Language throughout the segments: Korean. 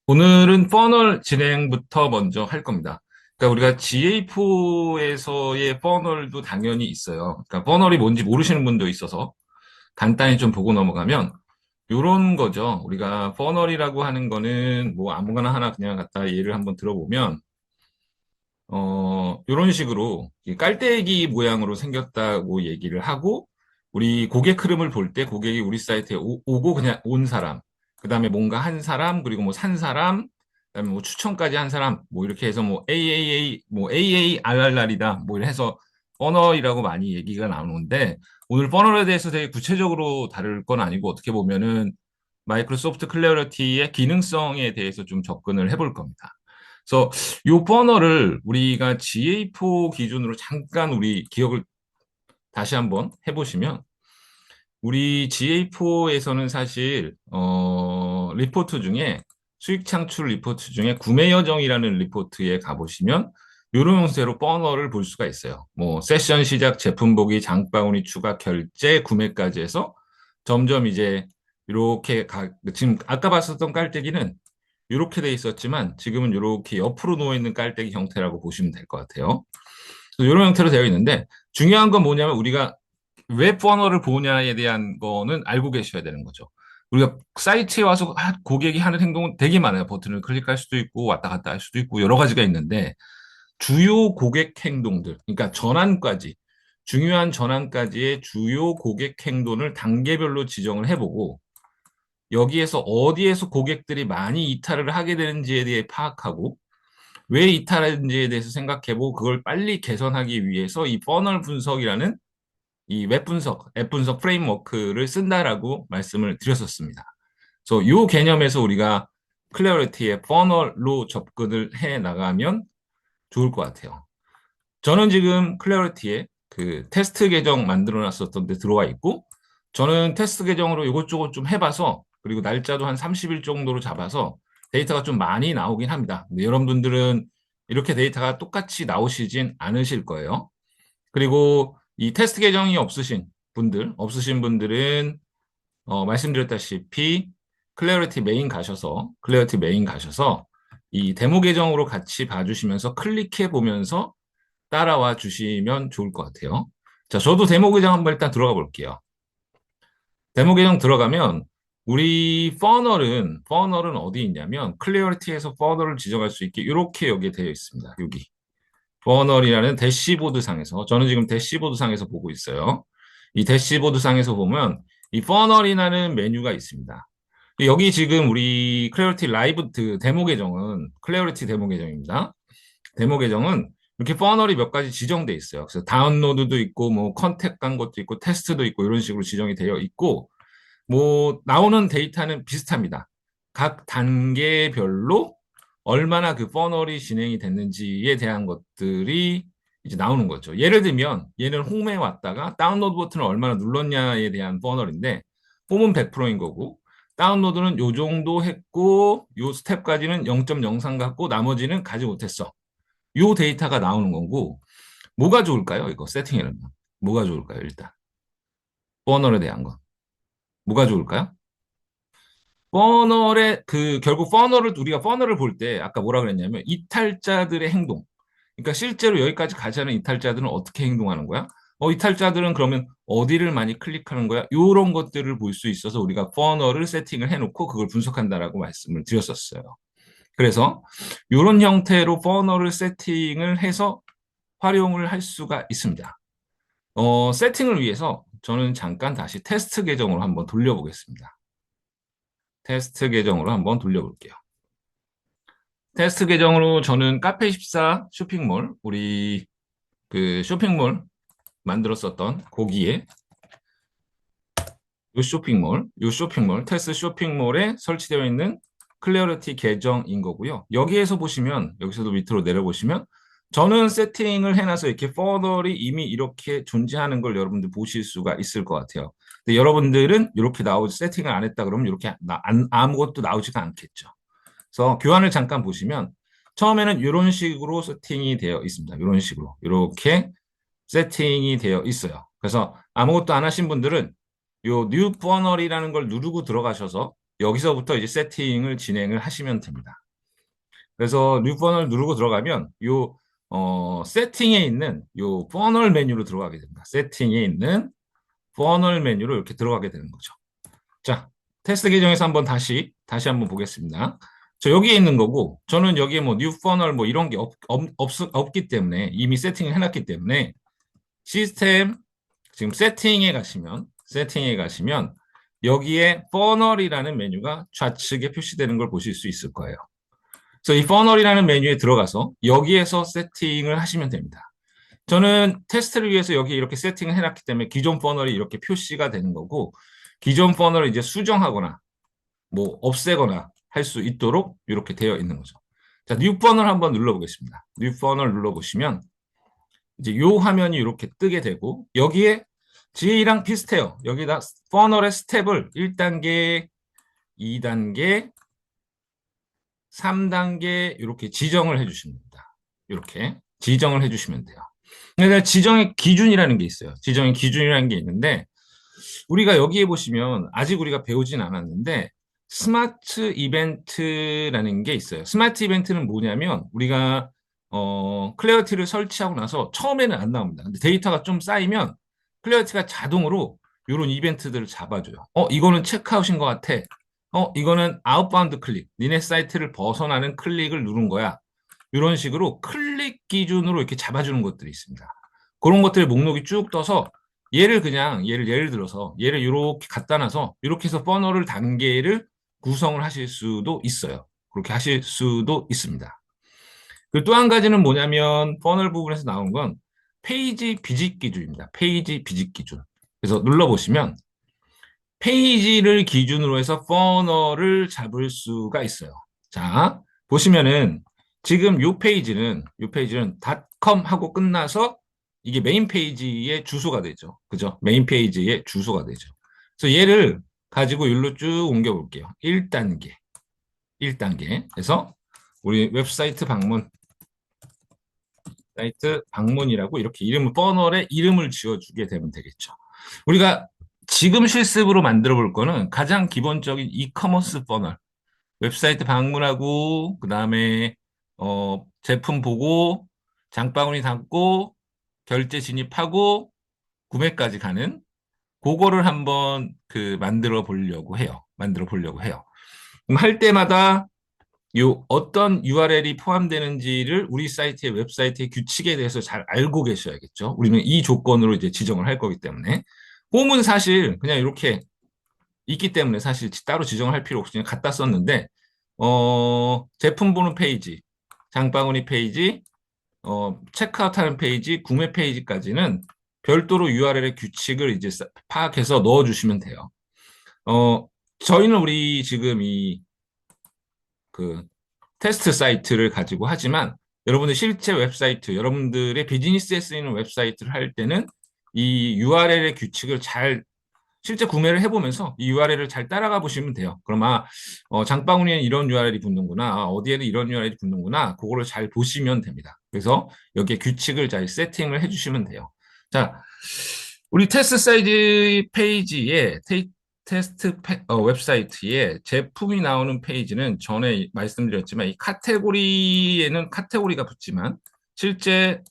오늘은 퍼널 진행부터 먼저 할 겁니다. 그러니까 우리가 GA4에서의 퍼널도 당연히 있어요. 그러니까 퍼널이 뭔지 모르시는 분도 있어서 간단히 좀 보고 넘어가면 요런 거죠. 우리가 퍼널이라고 하는 거는 뭐 아무거나 하나 그냥 갖다 예를 한번 들어보면 요런 식으로 이 깔때기 모양으로 생겼다고 얘기를 하고 우리 고객 흐름을 볼 때 고객이 우리 사이트에 오고 그냥 온 사람, 그다음에 뭔가 한 사람, 그리고 뭐 산 사람, 그다음에 뭐 추천까지 한 사람, 뭐 이렇게 해서 뭐 AAA, 뭐 AARRR이다, 뭐 해서 퍼널이라고 많이 얘기가 나오는데 오늘 퍼널에 대해서 되게 구체적으로 다룰 건 아니고 어떻게 보면은 마이크로소프트 클래리티의 기능성에 대해서 좀 접근을 해볼 겁니다. 그래서 요 버너를 우리가 GA4 기준으로 잠깐 우리 기억을 다시 한번 해보시면 우리 GA4에서는 사실 리포트 중에 수익 창출 리포트 중에 구매 여정이라는 리포트에 가보시면 이런 형태로 버너를 볼 수가 있어요. 뭐 세션 시작, 제품 보기, 장바구니 추가, 결제, 구매까지 해서 점점 이제 이렇게 지금 아까 봤었던 깔때기는 이렇게 돼 있었지만 지금은 이렇게 옆으로 누워 있는 깔때기 형태라고 보시면 될 것 같아요. 이런 형태로 되어 있는데 중요한 건 뭐냐면 우리가 왜 퍼널을 보냐에 대한 거는 알고 계셔야 되는 거죠. 우리가 사이트에 와서 고객이 하는 행동은 되게 많아요. 버튼을 클릭할 수도 있고 왔다 갔다 할 수도 있고 여러 가지가 있는데 주요 고객 행동들, 그러니까 전환까지 중요한 전환까지의 주요 고객 행동을 단계별로 지정을 해보고 여기에서 어디에서 고객들이 많이 이탈을 하게 되는지에 대해 파악하고 왜 이탈하는지에 대해서 생각해보고 그걸 빨리 개선하기 위해서 이 퍼널 분석이라는 이 웹 분석, 앱 분석 프레임워크를 쓴다라고 말씀을 드렸었습니다. 그래서 이 개념에서 우리가 클래리티의 퍼널로 접근을 해 나가면 좋을 것 같아요. 저는 지금 클래리티에 그 테스트 계정 만들어 놨었던 데 들어와 있고 저는 테스트 계정으로 이것저것 좀 해봐서 그리고 날짜도 한 30일 정도로 잡아서 데이터가 좀 많이 나오긴 합니다. 근데 여러분들은 이렇게 데이터가 똑같이 나오시진 않으실 거예요. 그리고 이 테스트 계정이 없으신 분들은 말씀드렸다시피 클래리티 메인 가셔서 이 데모 계정으로 같이 봐주시면서 클릭해 보면서 따라와 주시면 좋을 것 같아요. 자, 저도 데모 계정 한번 일단 들어가 볼게요. 데모 계정 들어가면 우리 퍼널은 어디 있냐면 클래리티에서 퍼널을 지정할 수 있게 이렇게 여기에 되어 있습니다. 여기. 버널이라는 대시보드 상에서 저는 지금 대시보드 상에서 보고 있어요. 이 대시보드 상에서 보면 이 퍼널이라는 메뉴가 있습니다. 여기 지금 우리 클래리티 라이브 데모 계정은 클래리티 데모 계정입니다. 데모 계정은 이렇게 퍼널이 몇 가지 지정돼 있어요. 그래서 다운로드도 있고 뭐 컨택 간 것도 있고 테스트도 있고 이런 식으로 지정이 되어 있고 뭐 나오는 데이터는 비슷합니다. 각 단계별로 얼마나 그 퍼널이 진행이 됐는지에 대한 것들이 이제 나오는 거죠. 예를 들면 얘는 홈에 왔다가 다운로드 버튼을 얼마나 눌렀냐에 대한 퍼널인데 홈은 100%인 거고 다운로드는 요 정도 했고 요 스텝까지는 0.03 갖고 나머지는 가지 못했어. 요 데이터가 나오는 거고 뭐가 좋을까요? 이거 세팅해놓으면 뭐가 좋을까요? 일단 퍼널에 대한 거 뭐가 좋을까요? 결국 우리가 퍼널을 볼 때 아까 뭐라 그랬냐면 이탈자들의 행동. 그러니까 실제로 여기까지 가지 않은 이탈자들은 어떻게 행동하는 거야? 이탈자들은 그러면 어디를 많이 클릭하는 거야? 이런 것들을 볼 수 있어서 우리가 퍼널을 세팅을 해놓고 그걸 분석한다라고 말씀을 드렸었어요. 그래서 이런 형태로 퍼널을 세팅을 해서 활용을 할 수가 있습니다. 세팅을 위해서 저는 잠깐 다시 테스트 계정으로 한번 돌려보겠습니다. 테스트 계정으로 한번 돌려볼게요. 테스트 계정으로 저는 카페24 쇼핑몰, 우리 그 쇼핑몰 만들었었던 거기에 요 쇼핑몰, 테스트 쇼핑몰에 설치되어 있는 클래리티 계정인 거고요. 여기에서 보시면, 여기서도 밑으로 내려보시면, 저는 세팅을 해놔서 이렇게 포더리 이미 이렇게 존재하는 걸 여러분들 보실 수가 있을 것 같아요. 근데 여러분들은 이렇게 세팅을 안 했다 그러면 이렇게 아무것도 나오지가 않겠죠. 그래서 교환을 잠깐 보시면 처음에는 이런 식으로 세팅이 되어 있습니다. 이런 식으로 이렇게 세팅이 되어 있어요. 그래서 아무것도 안 하신 분들은 요 뉴 버널이라는 걸 누르고 들어가셔서 여기서부터 이제 세팅을 진행을 하시면 됩니다. 그래서 뉴 퍼널 누르고 들어가면 요 세팅에 있는 요 퍼널 메뉴로 들어가게 됩니다. 세팅에 있는 퍼널 메뉴로 이렇게 들어가게 되는 거죠. 자, 테스트 계정에서 한번 다시 한번 보겠습니다. 저 여기에 있는 거고, 저는 여기에 뭐 뉴 퍼널 뭐 이런 게 없기 때문에 이미 세팅을 해놨기 때문에 시스템 지금 세팅에 가시면 여기에 퍼널이라는 메뉴가 좌측에 표시되는 걸 보실 수 있을 거예요. 그래서 이 퍼널이라는 메뉴에 들어가서 여기에서 세팅을 하시면 됩니다. 저는 테스트를 위해서 여기 이렇게 세팅을 해놨기 때문에 기존 퍼널이 이렇게 표시가 되는 거고, 기존 퍼널을 이제 수정하거나 뭐 없애거나 할 수 있도록 이렇게 되어 있는 거죠. 자, 뉴 퍼널 한번 눌러보겠습니다. 뉴 퍼널 눌러보시면 이제 요 화면이 이렇게 뜨게 되고, 여기에 G랑 비슷해요. 여기다 퍼널의 스텝을 1단계, 2단계, 3단계 이렇게 지정을 해주시면 됩니다. 이렇게 지정을 해주시면 돼요. 근데 지정의 기준이라는 게 있어요. 지정의 기준이라는 게 있는데, 우리가 여기에 보시면 아직 우리가 배우진 않았는데 스마트 이벤트라는 게 있어요. 스마트 이벤트는 뭐냐면 우리가 클래어티를 설치하고 나서 처음에는 안 나옵니다. 근데 데이터가 좀 쌓이면 클래어티가 자동으로 이런 이벤트들을 잡아줘요. 이거는 체크아웃인 것 같아. 이거는 아웃바운드 클릭. 니네 사이트를 벗어나는 클릭을 누른 거야. 이런 식으로 클릭 기준으로 이렇게 잡아주는 것들이 있습니다. 그런 것들의 목록이 쭉 떠서 예를 들어서 얘를 이렇게 갖다 놔서 이렇게 해서 퍼널을 단계를 구성을 하실 수도 있어요. 그렇게 하실 수도 있습니다. 그리고 또 한 가지는 뭐냐면 퍼널 부분에서 나온 건 페이지 비직 기준입니다. 페이지 비직 기준. 그래서 눌러보시면 페이지를 기준으로 해서 퍼널을 잡을 수가 있어요. 자, 보시면은 지금 요 페이지는 .com 하고 끝나서 이게 메인 페이지의 주소가 되죠. 그죠? 메인 페이지의 주소가 되죠. 그래서 얘를 가지고 일로 쭉 옮겨 볼게요. 1단계. 1단계. 그래서 우리 웹사이트 방문이라고 이렇게 퍼널에 이름을 지어주게 되면 되겠죠. 우리가 지금 실습으로 만들어 볼 거는 가장 기본적인 이커머스 퍼널. 웹사이트 방문하고, 그 다음에, 제품 보고, 장바구니 담고, 결제 진입하고, 구매까지 가는, 그거를 한번 만들어 보려고 해요. 그럼 할 때마다 어떤 URL이 포함되는지를 우리 사이트의 웹사이트의 규칙에 대해서 잘 알고 계셔야겠죠. 우리는 이 조건으로 이제 지정을 할 거기 때문에. 홈은 사실 그냥 이렇게 있기 때문에 사실 따로 지정을 할 필요 없이 그냥 갖다 썼는데, 제품 보는 페이지, 장바구니 페이지, 체크아웃하는 페이지, 구매 페이지까지는 별도로 URL의 규칙을 이제 파악해서 넣어주시면 돼요. 저희는 우리 지금 테스트 사이트를 가지고 하지만 여러분들 실제 웹사이트, 여러분들의 비즈니스에 쓰이는 웹사이트를 할 때는 이 URL의 규칙을 실제 구매를 해보면서 이 URL을 잘 따라가 보시면 돼요. 그럼 장바구니에는 이런 URL이 붙는구나, 어디에는 이런 URL이 붙는구나, 그거를 잘 보시면 됩니다. 그래서 여기에 규칙을 잘 세팅을 해주시면 돼요. 자, 우리 테스트 사이트 페이지에 웹사이트에 제품이 나오는 페이지는 전에 말씀드렸지만 이 카테고리에는 카테고리가 붙지만 실제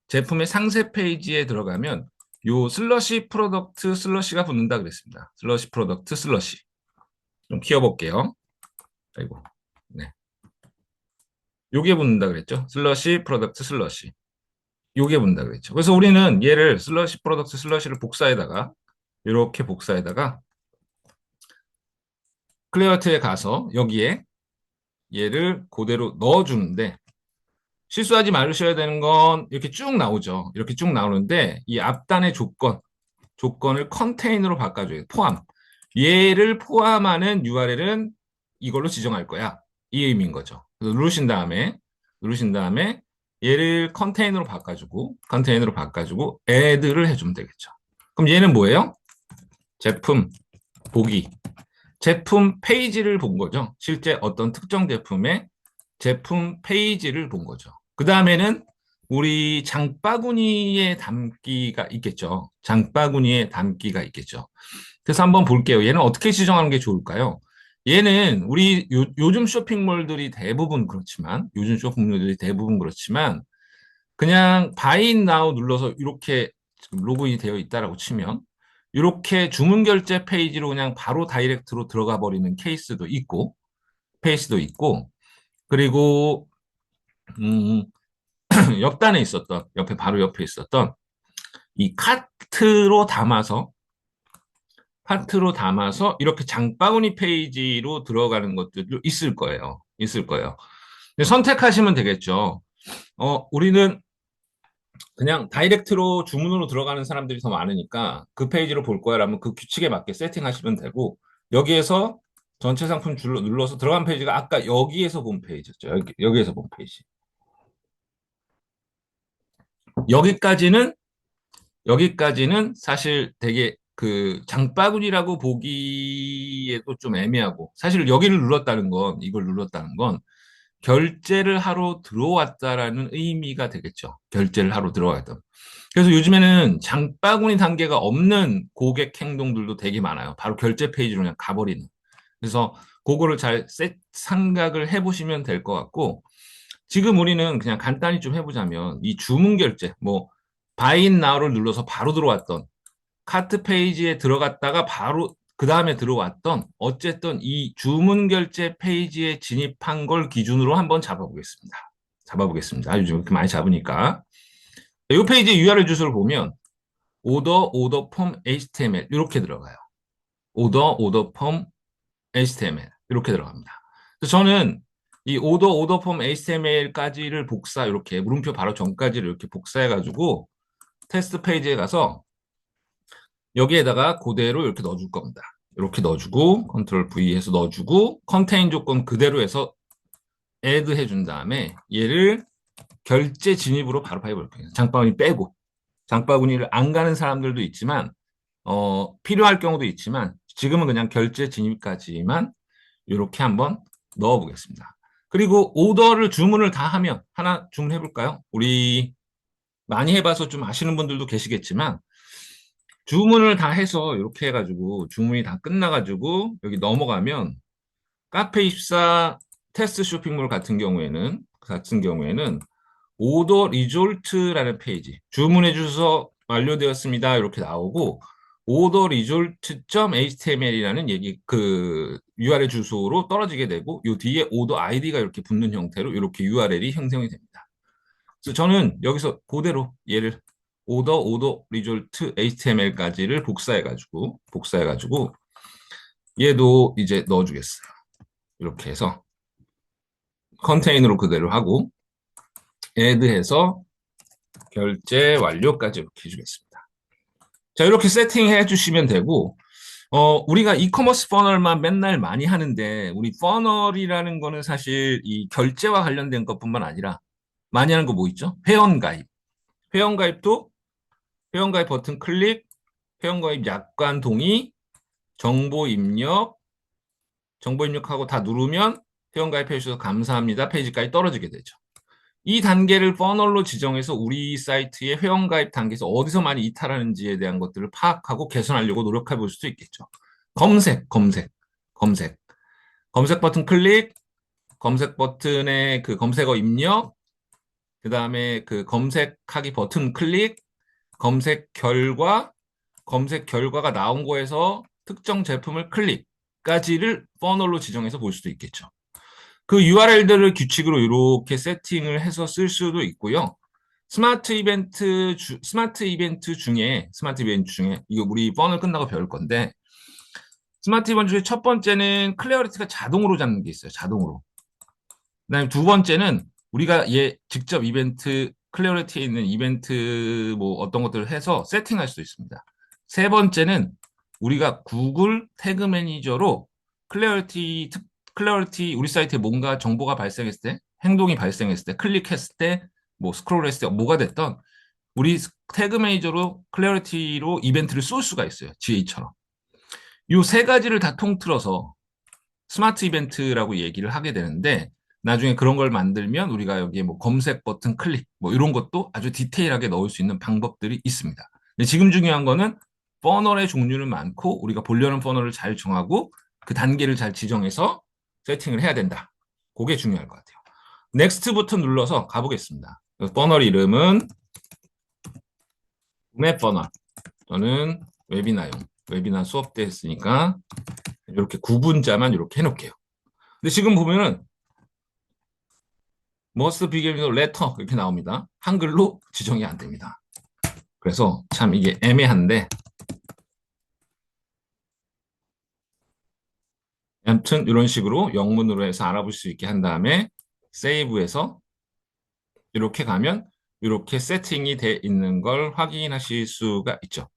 제품의 상세 페이지에 들어가면 요 슬러시 프로덕트 슬러시가 붙는다 그랬습니다. 슬러시 프로덕트 슬러시. 좀 키워볼게요. 아이고. 네. 요게 붙는다 그랬죠. 슬러시 프로덕트 슬러시. 요게 붙는다 그랬죠. 그래서 우리는 얘를 슬러시 프로덕트 슬러시를 이렇게 복사에다가 클레어트에 가서 여기에 얘를 그대로 넣어주는데, 실수하지 말으셔야 되는 건 이렇게 쭉 나오죠. 이렇게 쭉 나오는데 이 앞단의 조건을 컨테이너로 바꿔줘요. 얘를 포함하는 URL은 이걸로 지정할 거야. 이 의미인 거죠. 그래서 누르신 다음에 얘를 컨테이너로 바꿔주고 add를 해주면 되겠죠. 그럼 얘는 뭐예요? 제품 보기. 제품 페이지를 본 거죠. 실제 어떤 특정 제품의 제품 페이지를 본 거죠. 그 다음에는 우리 장바구니에 담기가 있겠죠. 그래서 한번 볼게요. 얘는 어떻게 지정하는 게 좋을까요? 얘는 우리 요즘 쇼핑몰들이 대부분 그렇지만, 요즘 쇼핑몰들이 대부분 그렇지만, 그냥 바이 나우 눌러서 이렇게 지금 로그인이 되어 있다라고 치면, 이렇게 주문 결제 페이지로 그냥 바로 다이렉트로 들어가 버리는 케이스도 있고, 페이스도 있고, 그리고, 음, 옆단에 있었던, 옆에, 바로 옆에 있었던, 이 카트로 담아서 이렇게 장바구니 페이지로 들어가는 것들도 있을 거예요. 있을 거예요. 근데 선택하시면 되겠죠. 우리는 그냥 다이렉트로 주문으로 들어가는 사람들이 더 많으니까 그 페이지로 볼 거야 라면 그 규칙에 맞게 세팅하시면 되고, 여기에서 전체 상품 줄로 눌러서 들어간 페이지가 아까 여기에서 본 페이지였죠. 여기에서 본 페이지. 여기까지는 여기까지는 사실 되게 그 장바구니라고 보기에도 좀 애매하고, 사실 여기를 눌렀다는 건, 이걸 눌렀다는 건 결제를 하러 들어왔다라는 의미가 되겠죠. 결제를 하러 들어왔다. 그래서 요즘에는 장바구니 단계가 없는 고객 행동들도 되게 많아요. 바로 결제 페이지로 그냥 가버리는. 그래서 그거를 잘 생각을 해보시면 될 것 같고, 지금 우리는 그냥 간단히 좀 해보자면 이 주문 결제, 뭐 바이 나우를 눌러서 바로 들어왔던, 카트 페이지에 들어갔다가 바로 그 다음에 들어왔던, 어쨌든 이 주문 결제 페이지에 진입한 걸 기준으로 한번 잡아보겠습니다. 요즘 이렇게 많이 잡으니까. 이 페이지 URL 주소를 보면 오더 폼 HTML 이렇게 들어가요. 오더 폼 HTML 이렇게 들어갑니다. 그래서 저는 이 오더 폼 HTML까지를 이렇게 물음표 바로 전까지를 이렇게 복사해가지고 테스트 페이지에 가서 여기에다가 그대로 이렇게 넣어줄 겁니다. 이렇게 넣어주고 컨트롤 V 해서 넣어주고 컨테인 조건 그대로 해서 애드 해준 다음에 얘를 결제 진입으로 바로 해볼게요. 장바구니 빼고. 장바구니를 안 가는 사람들도 있지만 필요할 경우도 있지만 지금은 그냥 결제 진입까지만 이렇게 한번 넣어보겠습니다. 그리고 주문을 다 하면 하나 주문해 볼까요? 우리 많이 해봐서 좀 아시는 분들도 계시겠지만, 주문을 다 해서 이렇게 해가지고 주문이 다 끝나가지고 여기 넘어가면 카페24 테스트 쇼핑몰 같은 경우에는 오더 리졸트라는 페이지, 주문해 주셔서 완료되었습니다 이렇게 나오고, 오더 리졸트.html이라는 그 URL 주소로 떨어지게 되고, 요 뒤에 오더 아이디가 이렇게 붙는 형태로 이렇게 URL이 형성이 됩니다. 그래서 저는 여기서 그대로 얘를 오더 리졸트 HTML까지를 복사해가지고 얘도 이제 넣어주겠어요. 이렇게 해서 컨테이너로 그대로 하고 애드해서 결제 완료까지 이렇게 해주겠습니다. 자, 이렇게 세팅해 주시면 되고, 우리가 이커머스 퍼널만 맨날 많이 하는데, 우리 퍼널이라는 거는 사실 이 결제와 관련된 것뿐만 아니라 많이 하는 거 뭐 있죠? 회원가입. 회원가입도 회원가입 버튼 클릭, 회원가입 약관 동의, 정보 입력하고 다 누르면 회원가입해 주셔서 감사합니다 페이지까지 떨어지게 되죠. 이 단계를 퍼널로 지정해서 우리 사이트의 회원가입 단계에서 어디서 많이 이탈하는지에 대한 것들을 파악하고 개선하려고 노력해 볼 수도 있겠죠. 검색. 검색 버튼 클릭, 검색 버튼에 그 검색어 입력, 그 다음에 그 검색하기 버튼 클릭, 검색 결과가 나온 거에서 특정 제품을 클릭까지를 퍼널로 지정해서 볼 수도 있겠죠. 그 URL들을 규칙으로 이렇게 세팅을 해서 쓸 수도 있고요. 스마트 이벤트 중에 이거 우리 퍼널 끝나고 배울 건데, 스마트 이벤트 중에 첫 번째는 클래어리티가 자동으로 잡는 게 있어요. 자동으로. 그다음에 두 번째는 우리가 직접 클래어리티에 있는 이벤트 뭐 어떤 것들을 해서 세팅할 수 있습니다. 세 번째는 우리가 구글 태그 매니저로 클래어리티 우리 사이트에 뭔가 정보가 발생했을 때, 행동이 발생했을 때, 클릭했을 때, 뭐 스크롤했을 때 뭐가 됐던 우리 태그 매니저로 클래어리티로 이벤트를 쏠 수가 있어요. GA처럼. 이 세 가지를 다 통틀어서 스마트 이벤트라고 얘기를 하게 되는데, 나중에 그런 걸 만들면 우리가 여기에 뭐 검색 버튼 클릭 뭐 이런 것도 아주 디테일하게 넣을 수 있는 방법들이 있습니다. 근데 지금 중요한 거는 퍼널의 종류는 많고 우리가 보려는 퍼널을 잘 정하고 그 단계를 잘 지정해서 세팅을 해야 된다. 그게 중요할 것 같아요. 넥스트부터 눌러서 가보겠습니다. 버널 이름은 구매 버널 또는 웨비나용. 웨비나 수업 때 했으니까 이렇게 구분자만 이렇게 해놓을게요. 근데 지금 보면은 must begin with letter 이렇게 나옵니다. 한글로 지정이 안 됩니다. 그래서 참 이게 애매한데 아무튼 이런 식으로 영문으로 해서 알아볼 수 있게 한 다음에 세이브해서 이렇게 가면 이렇게 세팅이 돼 있는 걸 확인하실 수가 있죠.